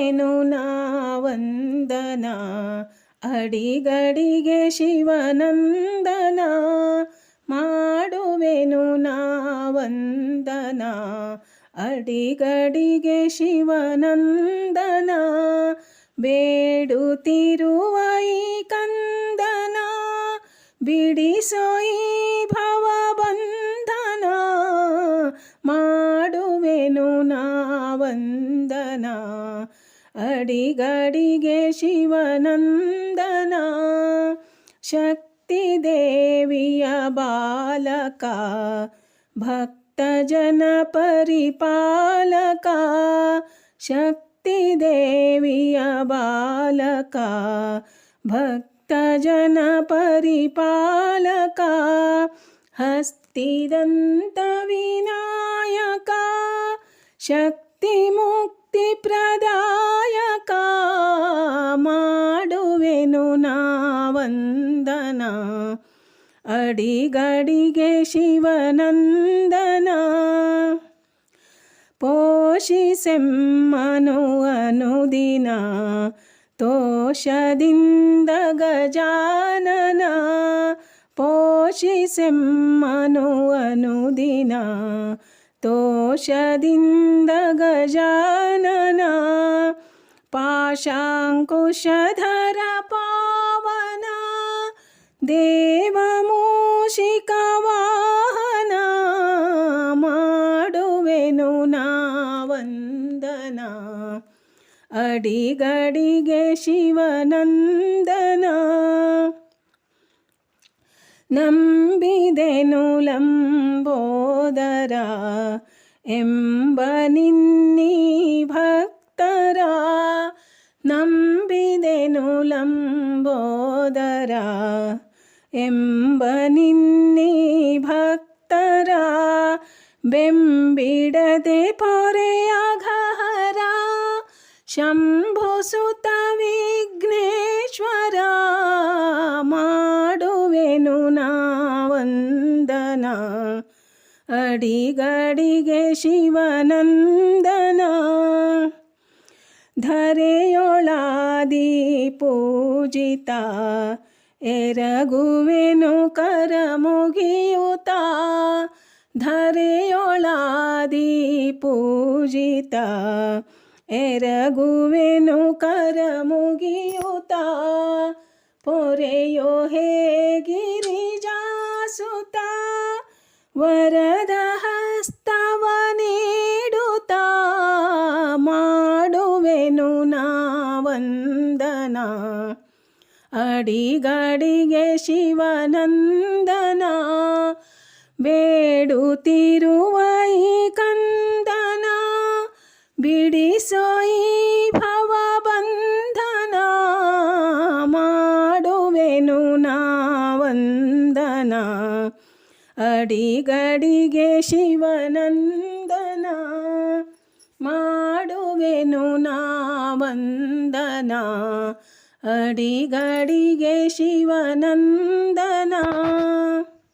ಮಾಡುವೆನು ನಾವಂದನ ಅಡಿಗಡಿಗೆ ಶಿವನಂದನ ಮಾಡುವೆನು ನಾವಂದನ ಅಡಿಗಡಿಗೆ ಶಿವನಂದನ ಬೇಡುತ್ತಿರುವ ಈ ಕಂದನ ಬಿಡಿಸೋ ಈ ಭವಬಂಧನ ಮಾಡುವೆನು ನಾವಂದನ ಅಡಿಗಡಿಗೆ ಶಿವನಂದನ ಶಕ್ತಿ ದೇವಿಯ ಬಾಲಕ ಭಕ್ತಜನ ಪರಿಪಾಲಕ ಶಕ್ತಿ ದೇವಿಯ ಬಾಲಕ ಭಕ್ತಜನ ಪರಿಪಾಲಕ ಹಸ್ತಿದಂತ ವಿನಾಯಕ ಶಕ್ತಿ ಮುಕ್ತಿ ಪ್ರದಾಯಕ ಮಾಡುವೆನು ನಾವಂದನ ಅಡಿಗಡಿಗೆ ಶಿವನಂದನ ಪೋಷಿಸೆಮ್ಮನು ಅನುದಿನ ತೋಷದಿಂದ ಗಜಾನನ ಪೋಷಿಸೆಮ್ಮನು ಅನುದಿನ ತೋಷದಿಂದ ಗಜಾನನ ಪಾಶಾಂಕುಶಧರ ಪಾವನ ದೇವಮೂಷಿಕ ವಾಹನ ಮಾಡುವೆನು ನಾವಂದನ ಅಡಿಗಡಿಗೆ ಶಿವನಂದನ ನಂಬಿದೆನು ಲಂಬೋದರ ಎಂಬ ನಿನ್ನೀ ಭಕ್ತರ ನಂಬಿದೆನು ಲಂಬೋದರ ಎಂಬ ನಿನ್ನೀ ಭಕ್ತರ ಬೆಂಬಿಡದೆ ಪೊರೆಯ ಘಹರ ಶಂಭುಸುತ ವಿಘ್ನೇಶ್ವರ ಮಾಡುವೆನು ನಾವಂದನ ಅಡಿಗಡಿಗೆ ಶಿವನಂದನ ಧರೆಯೊಳಾದಿ ಪೂಜಿತ ಎರಗುವೆನು ಕರ ಮುಗಿಯುತ್ತ ಧರೆಯೊಳಾದಿ ಪೂಜಿತ ಎರಗುವೆನು ಕರ ಮುಗಿಯುತ್ತ ಪೊರೆಯೋ ಹೇ ಗಿರಿಜಾಸುತ ವರದ ಹಸ್ತವ ನೀಡುತ್ತ ಮಾಡುವೆನು ನಾವಂದನ ಅಡಿಗಡಿಗೆ ಶಿವನಂದನ ಬೇಡುತ್ತಿರುವ ಈ ಕಂದನ ಬಿಡಿಸೋ ಈ ಭವಬಂಧನ ಮಾಡುವೆನು ನಾವಂದನ ಅಡಿಗಡಿಗೆ ಶಿವನಂದನ ಮಾಡುವೆನು ನಾವಂದನ ಅಡಿಗಡಿಗೆ ಶಿವನಂದನ